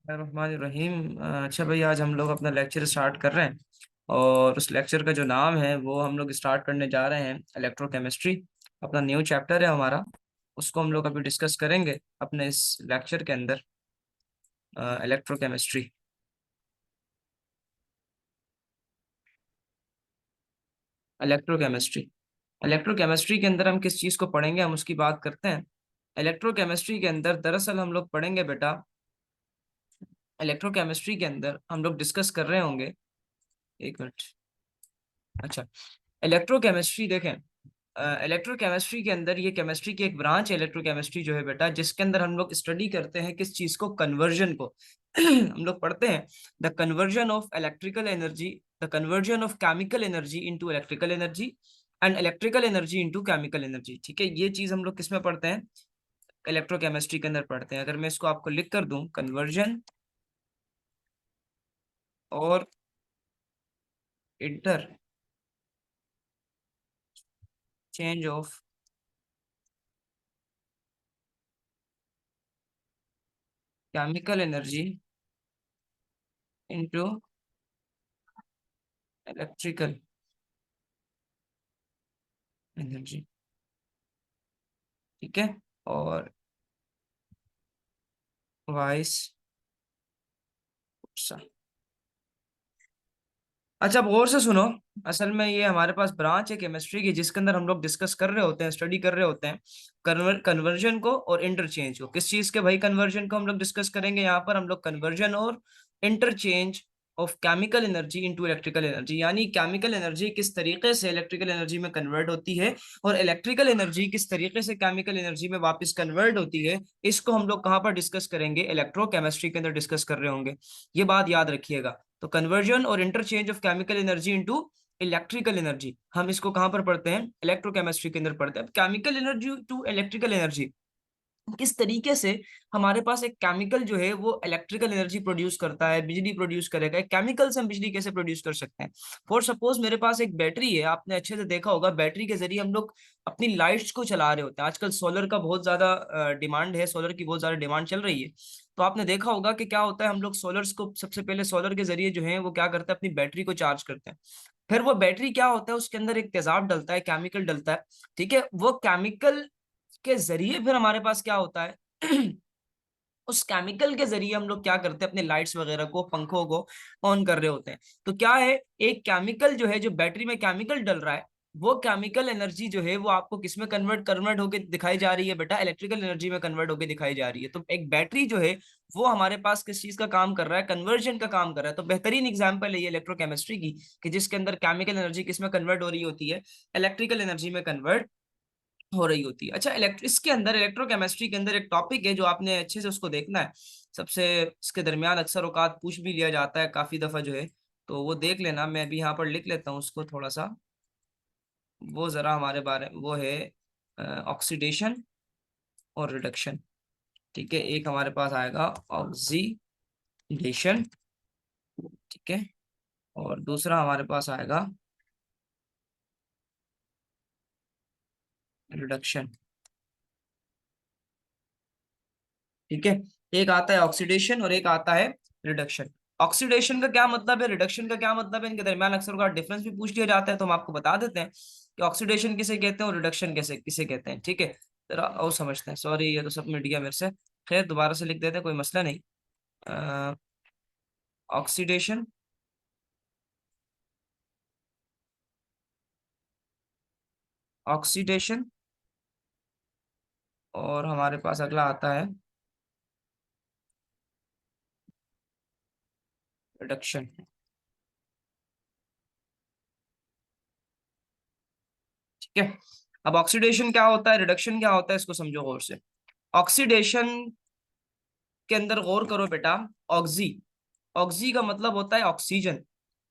रहीम। अच्छा भाई, आज हम लोग अपना लेक्चर स्टार्ट कर रहे हैं। और उस लेक्चर का जो नाम है वो हम लोग स्टार्ट करने जा रहे हैं, इलेक्ट्रोकेमिस्ट्री। अपना न्यू चैप्टर है हमारा। उसको हम लोग अभी डिस्कस करेंगे अपने इस लेक्चर के अंदर। इलेक्ट्रोकेमिस्ट्री। इलेक्ट्रोकेमिस्ट्री। इलेक्ट्रोकेमिस्ट्री के अंदर हम किस चीज़ को पढ़ेंगे, हम उसकी बात करते हैं। इलेक्ट्रोकेमिस्ट्री के अंदर दरअसल हम लोग पढ़ेंगे बेटा, इलेक्ट्रोकेमिस्ट्री के अंदर हम लोग डिस्कस कर रहे होंगे। एक मिनट। अच्छा, इलेक्ट्रोकेमिस्ट्री देखें। इलेक्ट्रोकेमिस्ट्री के अंदर ये केमिस्ट्री की एक ब्रांच है इलेक्ट्रोकेमिस्ट्री जो है बेटा, जिसके अंदर हम लोग स्टडी करते हैं किस चीज को, कन्वर्जन को। हम लोग पढ़ते हैं the conversion of electrical energy, the conversion of chemical energy into electrical energy and electrical energy into chemical energy. ठीक है, ये चीज हम लोग किस में पढ़ते हैं, इलेक्ट्रोकेमिस्ट्री के अंदर पढ़ते हैं। अगर मैं इसको आपको लिख कर दूं, कन्वर्जन और inter change of chemical energy into electrical energy. ठीक है, और वाइस वर्सा। अच्छा, अब गौर से सुनो। असल में ये हमारे पास ब्रांच है केमिस्ट्री की, जिसके अंदर हम लोग डिस्कस कर रहे होते हैं, स्टडी कर रहे होते हैं कन्वर्जन को और इंटरचेंज को। किस चीज के भाई, कन्वर्जन को हम लोग डिस्कस करेंगे यहाँ पर। हम लोग कन्वर्जन और interchange of chemical energy into electrical energy, यानी केमिकल एनर्जी किस तरीके से इलेक्ट्रिकल एनर्जी में कन्वर्ट होती है और इलेक्ट्रिकल एनर्जी किस तरीके से केमिकल एनर्जी में वापस कन्वर्ट होती है। इसको हम लोग कहाँ पर डिस्कस करेंगे, इलेक्ट्रोकेमिस्ट्री के अंदर डिस्कस कर रहे होंगे। ये बात याद रखिएगा। तो कन्वर्जन और interchange of chemical energy into electrical energy, हम इसको कहां पर पढ़ते हैं, इलेक्ट्रोकेमिस्ट्री के अंदर पढ़ते हैं। Chemical energy to electrical energy, किस तरीके से हमारे पास एक केमिकल जो है वो इलेक्ट्रिकल एनर्जी प्रोड्यूस करता है, बिजली प्रोड्यूस करेगा। एक केमिकल से हम बिजली कैसे प्रोड्यूस कर सकते हैं। फॉर सपोज मेरे पास एक बैटरी है, आपने अच्छे से देखा होगा, बैटरी के जरिए हम लोग अपनी लाइट्स को चला रहे होते हैं। आजकल सोलर का बहुत ज्यादा डिमांड है, सोलर की बहुत ज्यादा डिमांड चल रही है। तो आपने देखा होगा कि क्या होता है, हम लोग सोलर्स को सबसे पहले सोलर के जरिए जो है वो क्या करते हैं, अपनी बैटरी को चार्ज करते हैं। फिर वो बैटरी क्या होता है, उसके अंदर एक तेजाब डलता है, केमिकल डलता है। ठीक है, वो केमिकल के जरिए फिर हमारे पास क्या होता है, उस केमिकल के जरिए हम लोग क्या करते हैं, अपने लाइट्स वगैरह को, पंखों को ऑन कर रहे होते हैं। तो क्या है, एक केमिकल जो है, जो बैटरी में केमिकल डल रहा है, वो केमिकल एनर्जी जो है वो आपको किस में कन्वर्ट कन्वर्ट होकर दिखाई जा रही है बेटा, इलेक्ट्रिकल एनर्जी में कन्वर्ट होकर दिखाई जा रही है। तो एक बैटरी जो है वो हमारे पास किस चीज का काम कर रहा है, कन्वर्जन का काम कर रहा है। तो बेहतरीन एग्जांपल है ये इलेक्ट्रोकेमिस्ट्री की, कि जिसके अंदर केमिकल एनर्जी किस में कन्वर्ट हो रही होती है, इलेक्ट्रिकल एनर्जी में कन्वर्ट हो रही होती है। अच्छा, इसके अंदर इलेक्ट्रोकेमिस्ट्री के अंदर एक टॉपिक है जो आपने अच्छे से उसको देखना है। सबसे इसके दरमियान अक्सर औकात पूछ भी लिया जाता है काफी दफा जो है, तो वो देख लेना। मैं अभी यहाँ पर लिख लेता हूँ उसको थोड़ा सा। वो जरा हमारे बारे वो है ऑक्सीडेशन और रिडक्शन। ठीक है, एक हमारे पास आएगा ऑक्सीडेशन। ठीक है, और दूसरा हमारे पास आएगा रिडक्शन। ठीक है, एक आता है ऑक्सीडेशन और एक आता है रिडक्शन। ऑक्सीडेशन का क्या मतलब है, रिडक्शन का क्या मतलब है, इनके दरमियान अक्सर का डिफरेंस भी पूछ लिया जाता है। तो हम आपको बता देते हैं कि ऑक्सीडेशन किसे कहते हैं और रिडक्शन कैसे किसे कहते हैं। ठीक है, जरा और समझते हैं। सॉरी, ये तो सब मिट गया मेरे से। खैर, दोबारा से लिख देते हैं, कोई मसला नहीं। ऑक्सीडेशन, ऑक्सीडेशन, और हमारे पास अगला आता है रिडक्शन। ठीक है, अब ऑक्सीडेशन क्या होता है, रिडक्शन क्या होता है, इसको समझो गौर से। ऑक्सीडेशन के अंदर गौर करो बेटा। ऑक्सी, ऑक्सी का मतलब होता है ऑक्सीजन,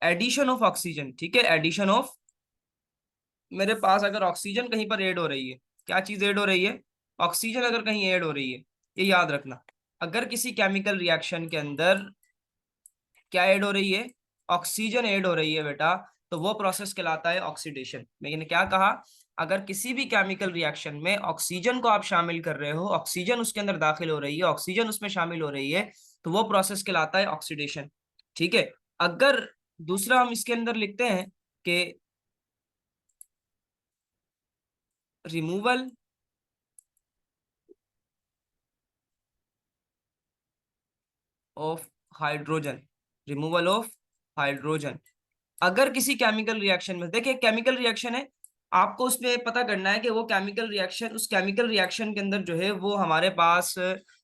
एडिशन ऑफ ऑक्सीजन। ठीक है, एडिशन ऑफ, मेरे पास अगर ऑक्सीजन कहीं पर ऐड हो रही है, क्या चीज ऐड हो रही है, ऑक्सीजन अगर कहीं ऐड हो रही है, ये याद रखना। अगर किसी केमिकल रिएक्शन के अंदर क्या ऐड हो रही है, ऑक्सीजन ऐड हो रही है बेटा, तो वो प्रोसेस कहलाता है ऑक्सीडेशन। मैंने क्या कहा, अगर किसी भी केमिकल रिएक्शन में ऑक्सीजन को आप शामिल कर रहे हो, ऑक्सीजन उसके अंदर दाखिल हो रही है, ऑक्सीजन उसमें शामिल हो रही है, तो वो प्रोसेस कहलाता है ऑक्सीडेशन। ठीक है। अगर दूसरा हम इसके अंदर लिखते हैं कि removal of hydrogen, removal of hydrogen. अगर किसी केमिकल रिएक्शन में, देखिए केमिकल रिएक्शन है, आपको उसमें पता करना है कि वो केमिकल रिएक्शन, उस केमिकल रिएक्शन के अंदर जो है वो हमारे पास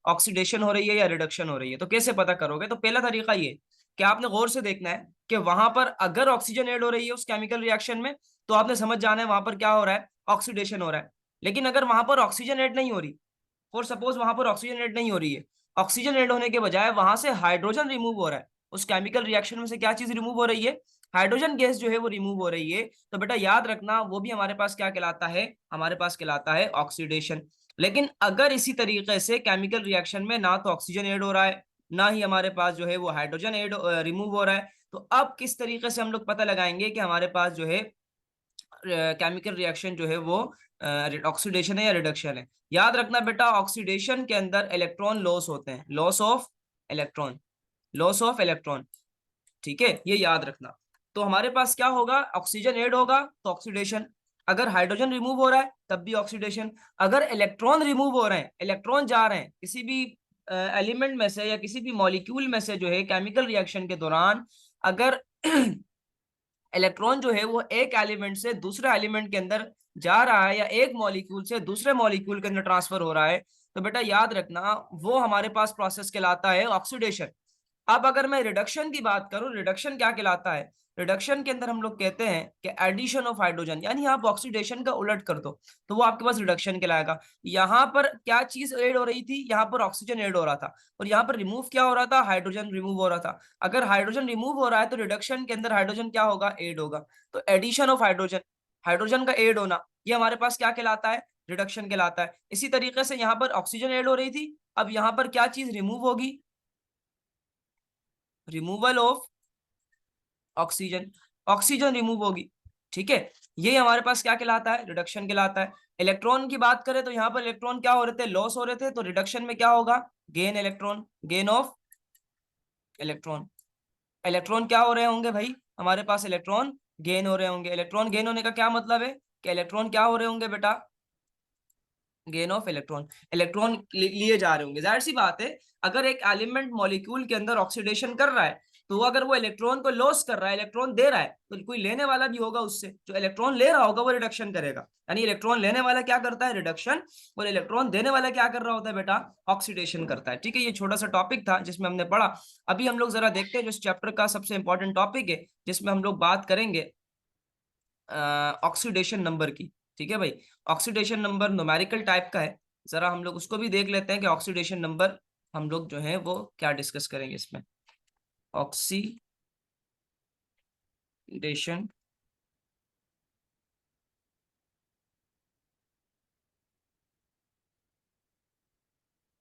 ऑक्सीडेशन हो रही है या रिडक्शन हो रही है। तो कैसे पता करोगे? तो पहला तरीका ये कि आपने गौर से देखना है कि वहां पर अगर ऑक्सीजन ऐड हो रही है उस केमिकल रिएक्शन में, तो आपने समझ जाना है वहां पर क्या हो रहा है, ऑक्सीडेशन हो रहा है। लेकिन अगर वहां पर ऑक्सीजन ऐड नहीं हो रही, फॉर सपोज वहां पर ऑक्सीजन ऐड नहीं हो रही है, ऑक्सीजन ऐड होने के बजाय वहां से हाइड्रोजन रिमूव हो रहा है, उस केमिकल रिएक्शन में से क्या चीज रिमूव हो रही है, हाइड्रोजन गैस जो है वो रिमूव हो रही है। तो बेटा याद रखना वो भी हमारे पास क्या कहलाता है, हमारे पास कहलाता है ऑक्सीडेशन। लेकिन अगर इसी तरीके से केमिकल रिएक्शन में ना तो ऑक्सीजन ऐड हो रहा है, ना ही हमारे पास जो है वो हाइड्रोजन ऐड रिमूव हो रहा है, तो अब किस तरीके से हम लोग पता लगाएंगे कि हमारे पास जो है केमिकल रिएक्शन जो है वो ऑक्सीडेशन है या रिडक्शन है? याद रखना बेटा, ऑक्सीडेशन के अंदर इलेक्ट्रॉन लॉस होते हैं, loss of electron, loss of electron. ठीक है, ये याद रखना। तो हमारे पास क्या होगा, ऑक्सीजन ऐड होगा तो ऑक्सीडेशन, अगर हाइड्रोजन रिमूव हो रहा है तब भी ऑक्सीडेशन, अगर इलेक्ट्रॉन रिमूव हो रहे हैं, इलेक्ट्रॉन जा रहे हैं किसी भी एलिमेंट में से या किसी भी मॉलिक्यूल में से जो है केमिकल रिएक्शन के दौरान, अगर इलेक्ट्रॉन जो है वो एक एलिमेंट से दूसरे एलिमेंट के अंदर जा रहा है या एक मॉलिक्यूल से दूसरे मॉलिक्यूल के अंदर ट्रांसफर हो रहा है, तो बेटा याद रखना वो हमारे पास प्रोसेस कहलाता है ऑक्सीडेशन। अब अगर मैं रिडक्शन की बात करूं, रिडक्शन क्या कहलाता है, रिडक्शन के अंदर हम लोग कहते हैं कि एडिशन ऑफ हाइड्रोजन, यानी आप ऑक्सीडेशन का उलट कर दो तो वो आपके पास रिडक्शन कहलाएगा। यहाँ पर क्या चीज ऐड हो रही थी, यहाँ पर ऑक्सीजन ऐड हो रहा था, और यहाँ पर रिमूव क्या हो रहा था, हाइड्रोजन रिमूव हो रहा था। अगर हाइड्रोजन रिमूव हो रहा है तो रिडक्शन के अंदर हाइड्रोजन क्या होगा, ऐड होगा। तो एडिशन ऑफ हाइड्रोजन, हाइड्रोजन का ऐड होना, ये हमारे पास क्या कहलाता है, रिडक्शन कहलाता है। इसी तरीके से यहाँ पर ऑक्सीजन ऐड हो रही थी, अब यहाँ पर क्या चीज रिमूव होगी, removal of oxygen, oxygen remove होगी। ठीक है, ये हमारे पास क्या कहलाता है, रिडक्शन कहलाता है। इलेक्ट्रॉन की बात करें तो यहाँ पर इलेक्ट्रॉन क्या हो रहे थे, लॉस हो रहे थे, तो रिडक्शन में क्या होगा, gain electron, gain of electron. Electron क्या हो रहे होंगे भाई, हमारे पास इलेक्ट्रॉन गेन हो रहे होंगे। इलेक्ट्रॉन गेन होने का क्या मतलब है कि इलेक्ट्रॉन क्या हो रहे होंगे बेटा, गेन ऑफ इलेक्ट्रॉन, इलेक्ट्रॉन लिए जा रहे होंगे। जाहिर सी बात है, अगर एक एलिमेंट मॉलिक्यूल के अंदर ऑक्सीडेशन कर रहा है, तो अगर वो इलेक्ट्रॉन को लॉस कर रहा है, इलेक्ट्रॉन दे रहा है, तो कोई लेने वाला भी होगा उससे, जो इलेक्ट्रॉन ले रहा होगा वो रिडक्शन करेगा। यानी इलेक्ट्रॉन लेने वाला क्या करता है, रिडक्शन, और इलेक्ट्रॉन देने वाला क्या कर रहा होता है बेटा, ऑक्सीडेशन करता है। ठीक है, ये छोटा सा टॉपिक था जिसमें हमने पढ़ा। अभी हम लोग जरा देखते हैं जो इस चैप्टर का सबसे इंपॉर्टेंट टॉपिक है, जिसमें हम लोग बात करेंगे ऑक्सीडेशन नंबर की। ठीक है भाई, ऑक्सीडेशन नंबर न्यूमेरिकल टाइप का है, जरा हम लोग उसको भी देख लेते हैं कि ऑक्सीडेशन नंबर हम लोग जो है वो क्या डिस्कस करेंगे इसमें। ऑक्सीडेशन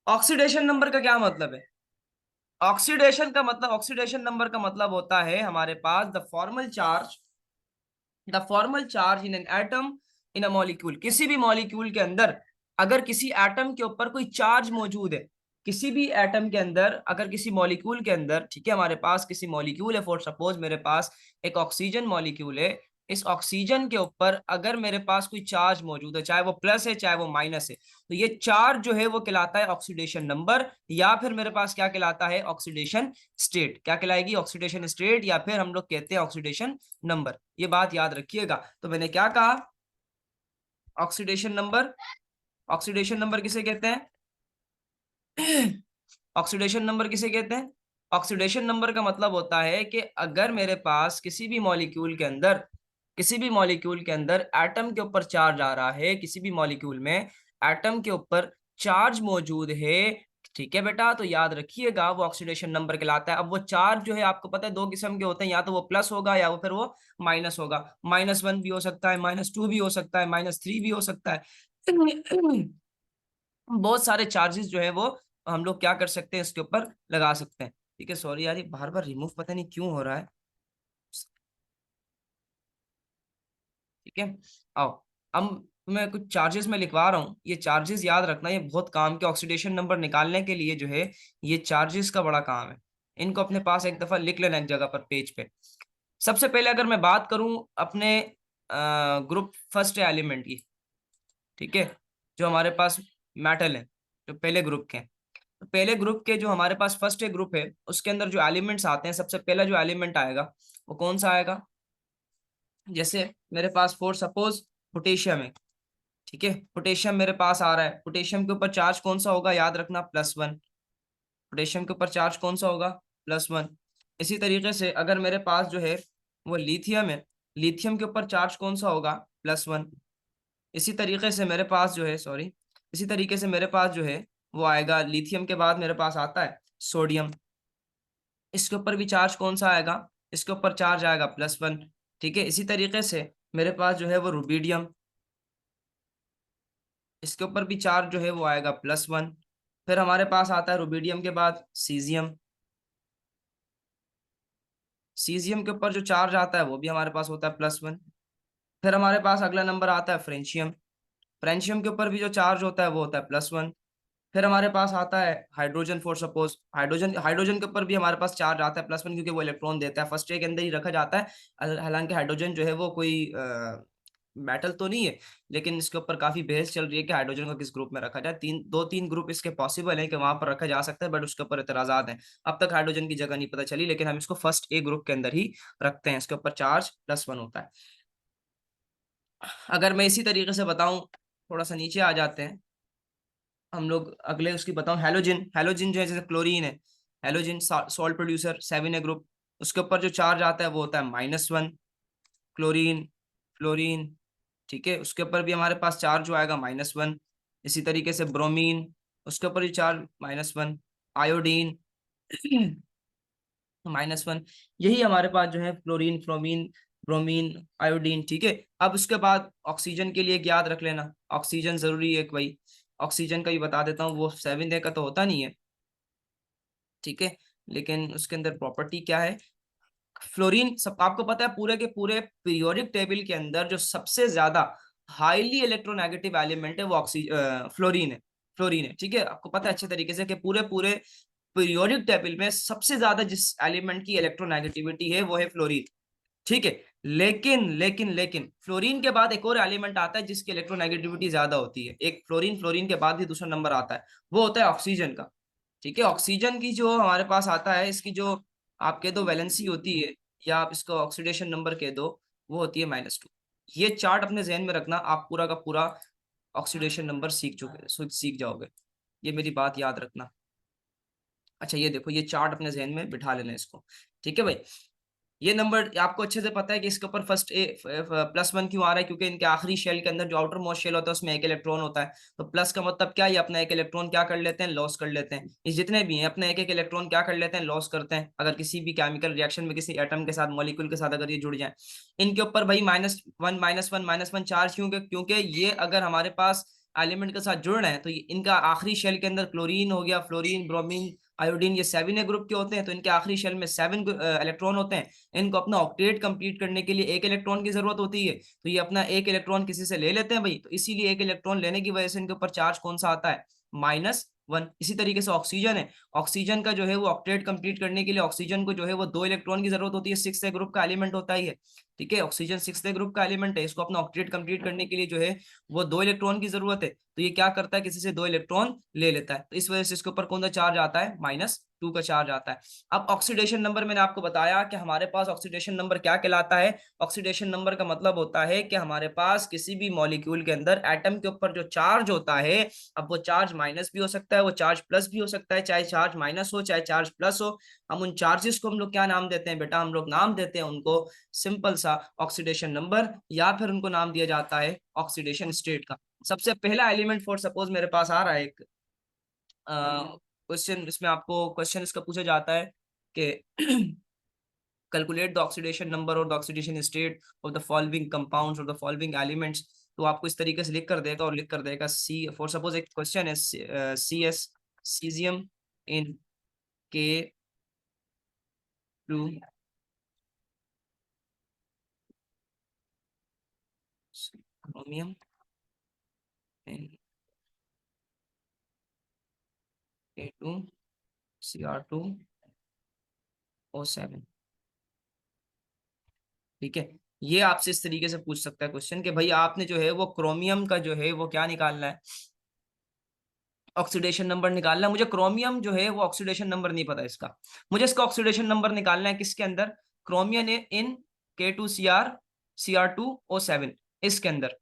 ऑक्सीडेशन नंबर का क्या मतलब है, ऑक्सीडेशन का मतलब, ऑक्सीडेशन नंबर का मतलब होता है हमारे पास the formal charge, the formal charge in an atom, in a molecule, किसी भी मॉलिक्यूल के अंदर अगर किसी एटम के ऊपर कोई चार्ज मौजूद है, किसी भी एटम के अंदर अगर किसी मॉलिक्यूल के अंदर, ठीक है, हमारे पास किसी मॉलिक्यूल है, फॉर सपोज मेरे पास एक ऑक्सीजन मॉलिक्यूल है, इस ऑक्सीजन के ऊपर अगर मेरे पास कोई चार्ज मौजूद है, चाहे वो प्लस है चाहे वो माइनस है, तो ये चार्ज जो है वो कहलाता है ऑक्सीडेशन नंबर, या फिर मेरे पास क्या कहलाता है, ऑक्सीडेशन स्टेट। क्या कहलाएगी, ऑक्सीडेशन स्टेट, या फिर हम लोग कहते हैं ऑक्सीडेशन नंबर। ये बात याद रखिएगा। तो मैंने क्या कहा, ऑक्सीडेशन नंबर, ऑक्सीडेशन नंबर किसे कहते हैं ऑक्सीडेशन नंबर किसे कहते हैं, ऑक्सीडेशन नंबर का मतलब होता है कि अगर मेरे पास किसी भी मॉलिक्यूल के अंदर, किसी भी मॉलिक्यूल के अंदर एटम के ऊपर चार्ज आ रहा है, किसी भी मॉलिक्यूल में एटम के ऊपर चार्ज मौजूद है, ठीक है बेटा, तो याद रखिएगा वो ऑक्सीडेशन नंबर कहलाता है। अब वो चार्ज जो है आपको पता है दो किस्म के होते हैं, या तो वो प्लस होगा या वो फिर वो माइनस होगा, -1 भी हो सकता है, -2 भी हो सकता है, -3 भी हो सकता है बहुत सारे चार्जेस जो है वो हम लोग क्या कर सकते हैं, इसके ऊपर लगा सकते हैं। ठीक है, सॉरी यार ये बार बार रिमूव पता नहीं क्यों हो रहा है। ठीक है, आओ हम तो मैं कुछ चार्जेस में लिखवा रहा हूँ, ये चार्जेस याद रखना, ये बहुत काम के ऑक्सीडेशन नंबर निकालने के लिए जो है ये चार्जेस का बड़ा काम है। इनको अपने पास एक दफा लिख लेना एक जगह पर पेज पे। सबसे पहले अगर मैं बात करूं अपने ग्रुप फर्स्ट एलिमेंट की, ठीक है, जो हमारे पास मेटल है, जो पहले ग्रुप के हैं, तो पहले ग्रुप के जो हमारे पास फर्स्ट ग्रुप है उसके अंदर जो एलिमेंट्स आते हैं, सबसे पहला जो एलिमेंट आएगा वो कौन सा आएगा? जैसे मेरे पास फॉर सपोज पोटेशियम है, ठीक है, पोटेशियम मेरे पास आ रहा है, पोटेशियम के ऊपर चार्ज कौन सा होगा, याद रखना, +1। पोटेशियम के ऊपर चार्ज कौन सा होगा, +1। इसी तरीके से अगर मेरे पास जो है वो लिथियम है, लिथियम के ऊपर चार्ज कौन सा होगा, +1। इसी तरीके से मेरे पास जो है, सॉरी, इसी तरीके से मेरे पास जो है वो आएगा, लिथियम के बाद मेरे पास आता है सोडियम, इसके ऊपर भी चार्ज कौन सा आएगा, इसके ऊपर चार्ज आएगा +1, ठीक है। इसी तरीके से मेरे पास जो है वो रुबिडियम, इसके ऊपर भी चार्ज जो है वो आएगा +1। फिर हमारे पास आता है रुबिडियम के बाद सीजियम, सीजियम के ऊपर जो चार्ज आता है वो भी हमारे पास होता है +1। फिर हमारे पास अगला नंबर आता है फ्रेंशियम, फ्रेंशियम के ऊपर भी जो चार्ज होता है वो होता है +1। फिर हमारे पास आता है hydrogen, for suppose hydrogen, hydrogen के ऊपर भी हमारे पास चार्ज आता है +1, क्योंकि वो इलेक्ट्रॉन देता है, फर्स्ट रे के अंदर ही रखा जाता है। हालांकि हाइड्रोजन जो है वो कोई मेटल तो नहीं है, लेकिन इसके ऊपर काफी बहस चल रही है कि हाइड्रोजन को किस ग्रुप में रखा जाए। दो तीन ग्रुप इसके पॉसिबल है कि वहां पर रखा जा सकता है, बट उसके ऊपर इतराजात हैं। अब तक हाइड्रोजन की जगह नहीं पता चली, लेकिन हम इसको फर्स्ट ए ग्रुप के अंदर ही रखते हैं, इसके ऊपर चार्ज +1 होता है। अगर मैं इसी तरीके से बताऊं, थोड़ा सा नीचे आ जाते हैं हम लोग, अगले उसकी बताऊं, हेलोजन, हेलोजन जो है जैसे क्लोरीन है, halogen salt producer 7A group, उसके ऊपर जो चार्ज आता है वो होता है -1। क्लोरीन, फ्लोरीन, ठीक है, उसके ऊपर भी हमारे पास चार्ज जो आएगा -1। इसी तरीके से ब्रोमीन, उसके ऊपर भी चार्ज -1। आयोडीन -1। यही हमारे पास जो है फ्लोरीन, फ्लोमीन, ब्रोमीन, आयोडीन, ठीक है। अब उसके बाद ऑक्सीजन के लिए एक याद रख लेना, ऑक्सीजन जरूरी है एक भाई, ऑक्सीजन का भी बता देता हूँ, वो 7A का तो होता नहीं है, ठीक है, लेकिन उसके अंदर प्रॉपर्टी क्या है, फ्लोरीन, सब आपको पता है पूरे के पूरे पीरियोडिक टेबल के अंदर जो सबसे ज्यादा हाईली इलेक्ट्रोनेगेटिव एलिमेंट है वो फ्लोरीन है, फ्लोरीन है, ठीक है। आपको पता है अच्छे तरीके से कि पूरे पूरे पीरियोडिक टेबल में सबसे ज्यादा जिस एलिमेंट की इलेक्ट्रोनेगेटिविटी है वो है फ्लोरीन, ठीक है। लेकिन फ्लोरीन के बाद एक और एलिमेंट आता है जिसकी इलेक्ट्रोनेगेटिविटी ज्यादा होती है, एक फ्लोरीन, फ्लोरीन के बाद ही दूसरा नंबर आता है, वो होता है ऑक्सीजन का, ठीक है। ऑक्सीजन की जो हमारे पास आता है, इसकी जो आप कह दो वैलेंसी होती है, या आप इसको ऑक्सीडेशन नंबर कह दो, वो होती है -2। ये चार्ट अपने जहन में रखना, आप पूरा का पूरा ऑक्सीडेशन नंबर सीख जाओगे, ये मेरी बात याद रखना। अच्छा ये देखो, ये चार्ट अपने जहन में बिठा लेना इसको, ठीक है भाई। ये नंबर आपको अच्छे से पता है कि इसके ऊपर फर्स्ट ए +1 क्यों आ रहा है, क्योंकि इनके आखिरी शेल के अंदर जो आउटर मोस्ट शेल होता है उसमें एक इलेक्ट्रॉन होता है, तो प्लस का मतलब क्या है, ये अपना एक इलेक्ट्रॉन क्या कर लेते हैं, लॉस कर लेते हैं। ये जितने भी हैं अपना एक एक इलेक्ट्रॉन क्या कर लेते हैं, लॉस करते हैं, अगर किसी भी केमिकल रिएक्शन में किसी एटम के साथ, मॉलिक्यूल के साथ अगर ये जुड़ जाए। इनके ऊपर भाई -1 -1 चार्ज, क्योंकि क्योंकि ये अगर हमारे पास एलिमेंट के साथ जुड़ रहे हैं, तो इनका आखिरी शेल के अंदर क्लोरीन हो गया, फ्लोरीन, ब्रोमीन, आयोडीन, ये 7A ग्रुप के होते हैं, तो इनके आखिरी शेल में 7 इलेक्ट्रॉन होते हैं। इनको अपना ऑक्टेट कंप्लीट करने के लिए एक इलेक्ट्रॉन की जरूरत होती है, तो ये अपना एक इलेक्ट्रॉन किसी से ले लेते हैं भाई, तो इसीलिए एक इलेक्ट्रॉन लेने की वजह से इनके ऊपर चार्ज कौन सा आता है, -1। इसी तरीके से ऑक्सीजन है, ऑक्सीजन का जो है वो ऑक्टेट कंप्लीट करने के लिए ऑक्सीजन को जो है वो 2 इलेक्ट्रॉन की जरूरत होती है, 6A ग्रुप का एलिमेंट होता ही है, ठीक है। ऑक्सीजन 6A ग्रुप का एलिमेंट है, इसको अपना ऑक्टेट कंप्लीट करने के लिए जो है वो 2 इलेक्ट्रॉन की जरूरत है, तो ये क्या करता है, किसी से 2 इलेक्ट्रॉन ले लेता है, तो इस वजह से इसके ऊपर कौन सा चार्ज आता है, -2 का चार्ज आता है। अब ऑक्सीडेशन नंबर मैंने आपको बताया कि हमारे पास ऑक्सीडेशन नंबर क्या कहलाता है। ऑक्सीडेशन नंबर का मतलब होता है कि हमारे पास किसी भी मॉलिक्यूल के अंदर एटम के ऊपर जो चार्ज होता है, अब वो चार्ज माइनस भी हो सकता है, वो चार्ज प्लस भी हो सकता है, चाहे चार्ज माइनस हो चाहे चार्ज प्लस हो, हम उन चार्जेस को हम लोग क्या नाम देते हैं बेटा, हम लोग नाम देते हैं उनको सिंपल सा ऑक्सीडेशन नंबर, या फिर उनको नाम दिया जाता है ऑक्सीडेशन स्टेट का। सबसे पहला एलिमेंट फॉर सपोज मेरे पास आ रहा है एक क्वेश्चन, इसमें आपको क्वेश्चन इसका पूछा जाता है कि कैलकुलेट द ऑक्सीडेशन नंबर और the oxidation state of the following compounds और द फॉलोइंग एलिमेंट्स। तो आपको इस तरीके से लिख कर देगा, और लिख कर देगा सी, फॉर सपोज एक क्वेश्चन है, CS, सीजियम इन K2, क्रोमियम, K2Cr2O7। ठीक है, ये आपसे इस तरीके से पूछ सकता है क्वेश्चन कि भाई आपने जो है वो क्रोमियम का जो है वो क्या निकालना है, ऑक्सीडेशन नंबर निकालना है। मुझे क्रोमियम जो है वो ऑक्सीडेशन नंबर नहीं पता इसका, मुझे इसका ऑक्सीडेशन नंबर निकालना है किसके अंदर, क्रोमियम इन K2Cr2O7 इसके अंदर।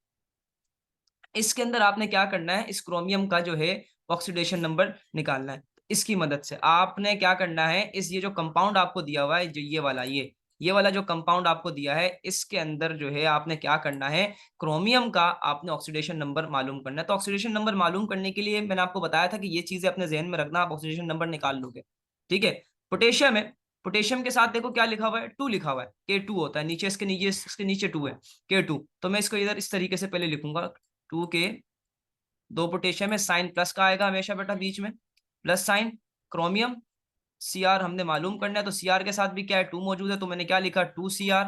इसके अंदर आपने क्या करना है, इस क्रोमियम का जो है ऑक्सीडेशन नंबर निकालना है। इसकी मदद से आपने क्या करना है, इस ये जो कंपाउंड आपको दिया हुआ है, जो ये वाला जो कंपाउंड आपको दिया है, इसके अंदर जो है आपने क्या करना है, क्रोमियम का आपने ऑक्सीडेशन नंबर मालूम करना है। तो ऑक्सीडेशन नंबर मालूम करने के लिए मैंने आपको बताया था कि ये चीजें अपने जहन में रखना, आप ऑक्सीडेशन नंबर निकाल लोगे। ठीक है, पोटेशियम है, पोटेशियम के साथ देखो क्या लिखा हुआ है, 2 लिखा हुआ है, K2 होता है, नीचे इसके नीचे 2 है, K2। तो मैं इसको इधर इस तरीके से पहले लिखूंगा, 2K, 2 पोटेशियम है, साइन प्लस का आएगा हमेशा बेटा बीच में, प्लस साइन, क्रोमियम, Cr हमने मालूम करना है, तो Cr के साथ भी क्या है, 2 मौजूद है, तो मैंने क्या लिखा, 2Cr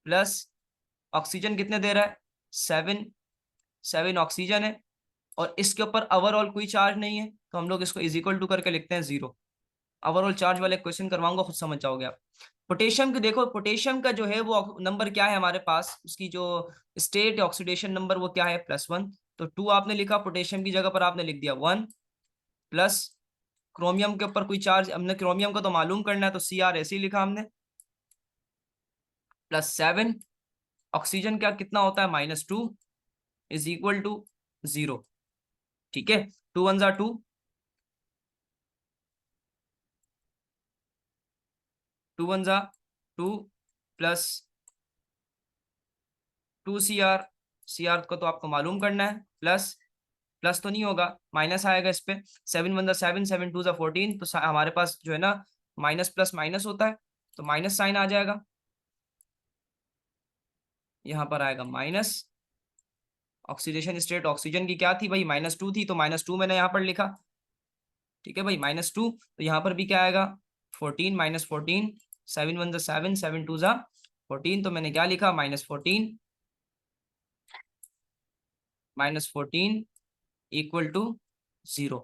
प्लस ऑक्सीजन कितने दे रहा है, 7, 7 ऑक्सीजन है, और इसके ऊपर ओवरऑल कोई चार्ज नहीं है, तो हम लोग इसको इज इक्वल टू करके लिखते हैं 0। ओवरऑल चार्ज वाले क्वेश्चन करवाऊंगा, खुद समझ जाओगे आप। पोटेशियम के देखो, पोटेशियम का जो है वो नंबर क्या है हमारे पास, उसकी जो स्टेट ऑक्सीडेशन नंबर वो क्या है, +1। तो 2 आपने लिखा, पोटेशियम की जगह पर आपने लिख दिया 1, प्लस क्रोमियम के ऊपर कोई चार्ज, हमने क्रोमियम का तो मालूम करना है, तो Cr ऐसे ही लिखा हमने, +7, ऑक्सीजन क्या कितना होता है, -2, इज इक्वल टू 0। ठीक है, 2 1 2, 2 1 2, प्लस 2Cr, Cr को तो आपको मालूम करना है, प्लस, प्लस तो नहीं होगा, माइनस आएगा इस पे, 7 1 7, 7 2 14, तो हमारे पास जो है ना माइनस प्लस माइनस होता है, तो माइनस साइन आ जाएगा, यहाँ पर आएगा माइनस। ऑक्सीडेशन स्टेट ऑक्सीजन की क्या थी भाई, -2 थी, तो -2 मैंने यहाँ पर लिखा। ठीक है भाई, -2, तो यहाँ पर भी क्या आएगा, 14, -14, 7 1 7, 7 2 14, तो मैंने क्या लिखा, -14, -14 इक्वल टू 0।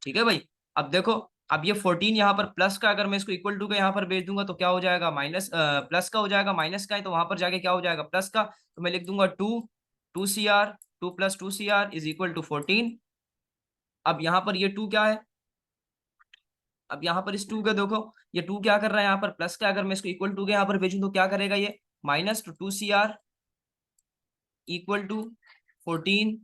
ठीक है भाई, अब देखो, अब ये 14 यहाँ पर प्लस का, अगर मैं इसको इक्वल टू का यहाँ पर भेज दूंगा तो क्या हो जाएगा, माइनस प्लस का हो जाएगा, माइनस का है तो वहां पर जाके क्या हो जाएगा, प्लस का, तो मैं लिख दूंगा 2, 2Cr, 2 + 2Cr is equal to 14। अब यहाँ पर ये 2 क्या है, अब यहाँ पर इस 2 का देखो, ये 2 क्या कर रहा है, यहाँ पर प्लस का, अगर मैं इसको इक्वल टू के यहाँ पर भेजूं तो क्या करेगा ये, माइनस, तो 2Cr इक्वल टू 14,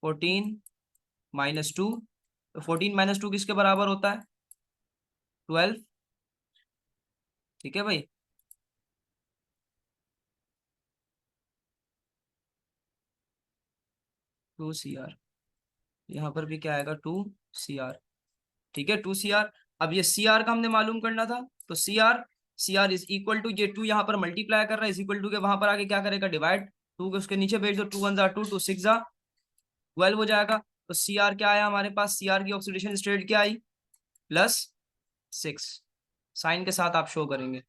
14 -2, तो 14 -2 किसके बराबर होता है, 12। ठीक है भाई, 2Cr, यहाँ पर भी क्या आएगा, 2Cr। ठीक है, 2Cr। अब ये Cr का हमने मालूम करना था, तो Cr इज इक्वल टू, ये 2 यहाँ पर मल्टीप्लाई कर रहा है, इज इक्वल टू के वहां पर आके क्या करेगा, डिवाइड, 2 के उसके नीचे भेज दो, 2 1 2, 2 6 12 हो जाएगा। तो Cr क्या आया हमारे पास, Cr की ऑक्सीडेशन स्टेट क्या आई, +6, साइन के साथ आप शो करेंगे,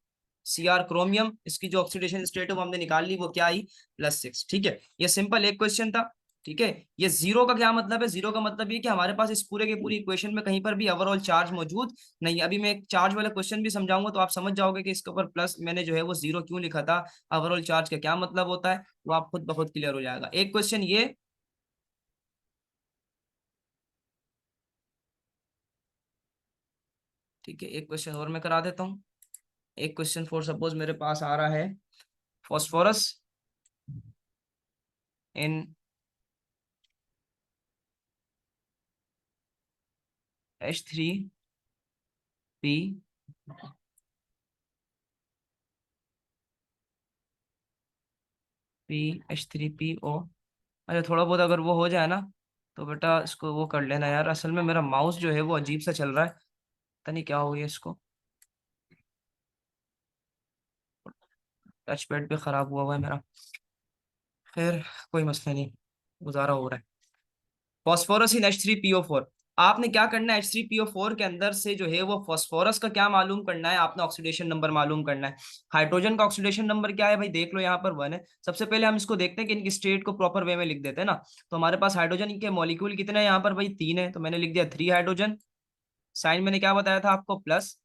Cr क्रोमियम, इसकी जो ऑक्सीडेशन स्टेट है वो हमने निकाल ली, वो क्या आई, +6। ठीक है, ये सिंपल एक क्वेश्चन था। ठीक है, ये 0 का क्या मतलब है, 0 का मतलब ये कि हमारे पास इस पूरे के पूरी इक्वेशन में कहीं पर भी ओवरऑल चार्ज मौजूद नहीं है। अभी मैं एक चार्ज वाला क्वेश्चन भी समझाऊंगा तो आप समझ जाओगे कि इसके ऊपर प्लस मैंने जो है वो 0 क्यों लिखा था, ओवरऑल चार्ज का क्या मतलब होता है, वो आप खुद ब खुद क्लियर हो जाएगा। एक क्वेश्चन ये, ठीक है, एक क्वेश्चन और मैं करा देता हूँ। एक क्वेश्चन फॉर सपोज मेरे पास आ रहा है, फॉस्फोरस इन H3P, H3PO। अरे थोड़ा बहुत अगर वो हो जाए ना तो बेटा इसको वो कर लेना यार, असल में मेरा माउस जो है वो अजीब सा चल रहा है, पता नहीं क्या हो गया इसको, टच पैड पे खराब हुआ हुआ है मेरा। खैर कोई मसला नहीं, गुजारा हो रहा है। फॉस्फोरस इन H3PO4, आपने क्या करना है, H3PO4 के अंदर से जो है वो फास्फोरस का क्या मालूम करना है, आपने ऑक्सीडेशन नंबर मालूम करना है। हाइड्रोजन का ऑक्सीडेशन नंबर क्या है भाई, देख लो यहाँ पर 1 है। सबसे पहले हम इसको देखते हैं कि इनकी स्टेट को प्रॉपर वे में लिख देते हैं ना। तो हमारे पास हाइड्रोजन के मॉलिक्यूल कितने हैं यहाँ पर भाई, 3 है, तो मैंने लिख दिया 3 हाइड्रोजन। साइन मैंने क्या बताया था आपको, प्लस।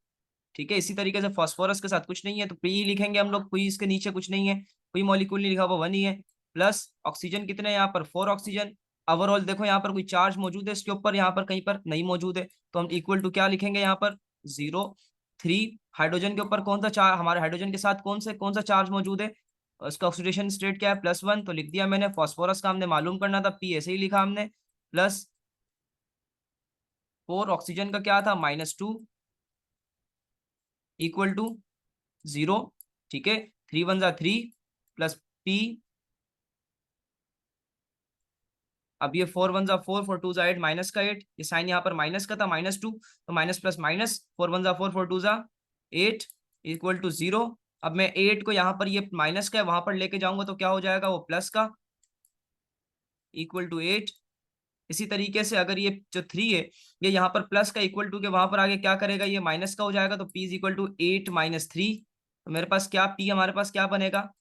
ठीक है, इसी तरीके से फास्फोरस के साथ कुछ नहीं है तो पी लिखेंगे हम लोग, कोई इसके नीचे कुछ नहीं है, कोई मॉलिक्यूल नहीं लिखा हुआ, 1 ही है। प्लस ऑक्सीजन कितने हैं यहाँ पर, 4 ऑक्सीजन। ओवरऑल देखो यहाँ पर कोई चार्ज मौजूद है इसके ऊपर, यहाँ पर कहीं पर नहीं मौजूद है, तो हम इक्वल टू क्या लिखेंगे यहाँ पर, 0। 3 हाइड्रोजन के ऊपर कौन सा चार्ज, हमारे हाइड्रोजन के साथ कौन सा चार्ज मौजूद है, उसका ऑक्सीडेशन स्टेट क्या है, +1, तो लिख दिया मैंने। फास्फोरस का हमने मालूम करना था, पी ऐसे ही लिखा हमने। +4 ऑक्सीजन का क्या था, -2, इक्वल टू 0। ठीक है, 3 वन जा 3 प्लस पी। अब ये 4 वन जा 4, 4 टू जा 8, माइनस का 8, ये साइन यहाँ पर माइनस का था, -2, तो माइनस प्लस माइनस, 4 वन जा 4, 4 टू जा 8, इक्वल टू 0। अब मैं 8 को यहाँ पर, ये माइनस का है, वहां पर लेके जाऊंगा तो क्या हो जाएगा, वो प्लस का, इक्वल टू 8। इसी तरीके से अगर ये जो 3 है, ये यहाँ पर प्लस का इक्वल टू के वहां पर आगे क्या करेगा, ये माइनस का हो जाएगा, तो p is equal to 8 minus 3। तो मेरे पास क्या p, हमारे पास क्या बनेगा,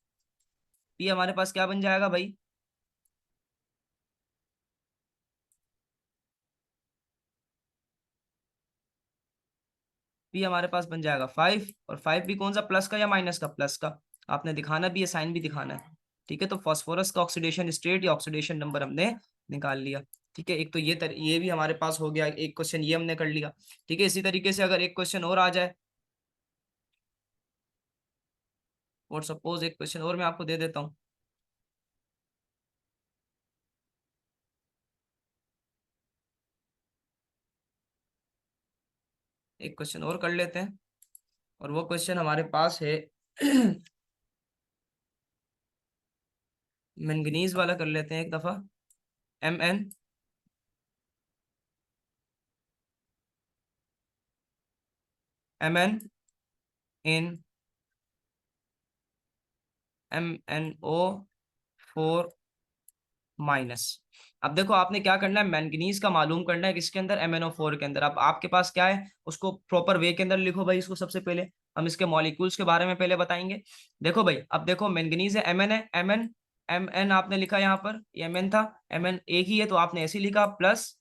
p हमारे पास क्या बन जाएगा भाई, p हमारे पास बन जाएगा 5। और 5 भी कौन सा, प्लस का या माइनस का, प्लस का। आपने दिखाना भी है, साइन भी दिखाना है। ठीक है, तो फास्फोरस का ऑक्सीडेशन स्टेट या ऑक्सीडेशन नंबर हमने निकाल लिया। ठीक है, एक तो ये भी हमारे पास हो गया, एक क्वेश्चन ये हमने कर लिया। ठीक है, इसी तरीके से अगर एक क्वेश्चन और आ जाए, और सपोज एक क्वेश्चन और मैं आपको दे देता हूँ। एक क्वेश्चन और कर लेते हैं, और वो क्वेश्चन हमारे पास है मैंगनीज वाला कर लेते हैं एक दफा। Mn in MnO4 minus. अब देखो आपने क्या करना है, मैंगनीज का मालूम करना है किसके अंदर, MnO4 के अंदर। अब आपके पास क्या है, उसको प्रॉपर वे के अंदर लिखो भाई। इसको सबसे पहले हम इसके मॉलिक्यूल्स के बारे में पहले बताएंगे। देखो भाई, अब देखो मैंगनीज है, Mn है, Mn आपने लिखा यहाँ पर, ये Mn था, Mn एक ही है तो आपने ऐसे ही लिखा, प्लस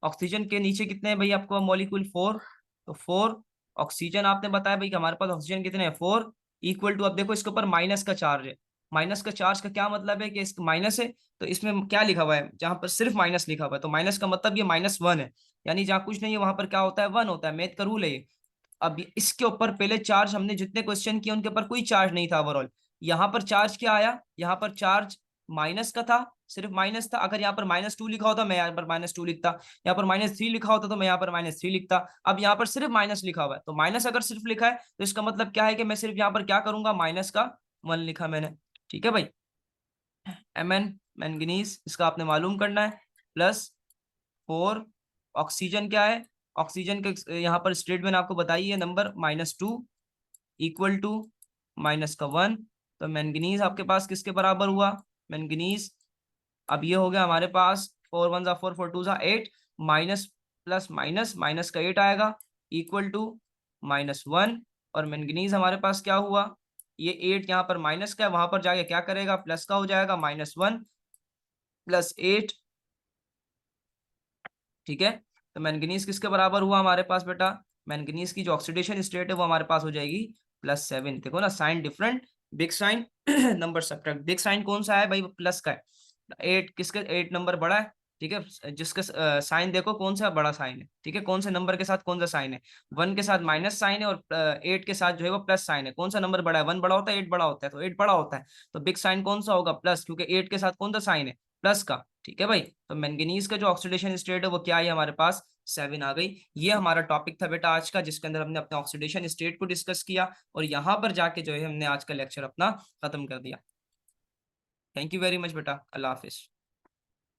ऑक्सीजन के नीचे कितने हैं भाई आपको मॉलिक्यूल, 4, तो 4 ऑक्सीजन आपने बताया भाई कि हमारे पास ऑक्सीजन कितने हैं, 4, इक्वल टू, अब देखो इसके ऊपर माइनस का चार्ज है। माइनस का चार्ज का क्या मतलब है कि इस माइनस है, तो इसमें क्या लिखा हुआ है, जहां पर सिर्फ माइनस लिखा हुआ है तो माइनस का मतलब ये -1 है, यानी जहां कुछ नहीं है वहां पर क्या होता है, 1 होता है, मैथ का रूल है ये। अब इसके ऊपर पहले चार्ज, हमने जितने क्वेश्चन किए उनके ऊपर कोई चार्ज नहीं था ओवरऑल। यहाँ पर चार्ज क्या आया, यहाँ पर चार्ज माइनस का था, सिर्फ माइनस था। अगर यहाँ पर -2 लिखा होता मैं यहाँ पर -2 लिखता, यहाँ पर -3 लिखा होता तो मैं यहाँ पर -3 लिखता। अब यहाँ पर सिर्फ माइनस लिखा हुआ है, तो माइनस अगर सिर्फ लिखा है तो इसका मतलब क्या है कि मैं सिर्फ यहाँ पर क्या करूंगा, -1 लिखा मैंने। ठीक है भाई, Mn मैंगनीज इसका आपने मालूम करना है, +4 ऑक्सीजन क्या है, ऑक्सीजन के यहाँ पर स्टेट मैंने आपको बताई है नंबर, -2, इक्वल टू -1। तो मैंगनीज आपके पास किसके बराबर हुआ, मैंगनीज, अब ये हो गया हमारे पास, 4 वन जा 4, 4 टू जा 8, माइनस प्लस माइनस, माइनस का 8 आएगा, इक्वल टू -1। और मैंगनीज हमारे पास क्या हुआ, ये 8 यहाँ पर माइनस का है, वहां पर जाके क्या करेगा, प्लस का हो जाएगा, -1 +8। ठीक है, तो मैंगनीज किसके बराबर हुआ हमारे पास बेटा, मैंगनीज की जो ऑक्सीडेशन स्टेट है वो हमारे पास हो जाएगी +7। देखो ना, sign different, big sign, number subtract, big sign कौन सा है भाई, प्लस का है। 8 किसके, 8 नंबर बड़ा है। ठीक है, जिसका साइन देखो कौन सा बड़ा साइन है। ठीक है, कौन से नंबर के साथ कौन सा साइन है, 1 के साथ माइनस साइन है, और 8 के साथ जो है वो प्लस साइन है। कौन सा नंबर बड़ा है, 1 बड़ा होता है, 8 बड़ा होता है, तो 8 बड़ा होता है। तो बिग साइन कौन सा होगा, प्लस, क्योंकि 8 के साथ कौन सा साइन है, प्लस का। ठीक है भाई, तो मैंगनीज का जो ऑक्सीडेशन स्टेट है वो क्या है हमारे पास, 7 आ गई। ये हमारा टॉपिक था बेटा आज का, जिसके अंदर हमने अपने ऑक्सीडेशन स्टेट को डिस्कस किया, और यहाँ पर जाके जो है हमने आज का लेक्चर अपना खत्म कर दिया। थैंक यू वेरी मच बेटा, अल्लाह हाफिज।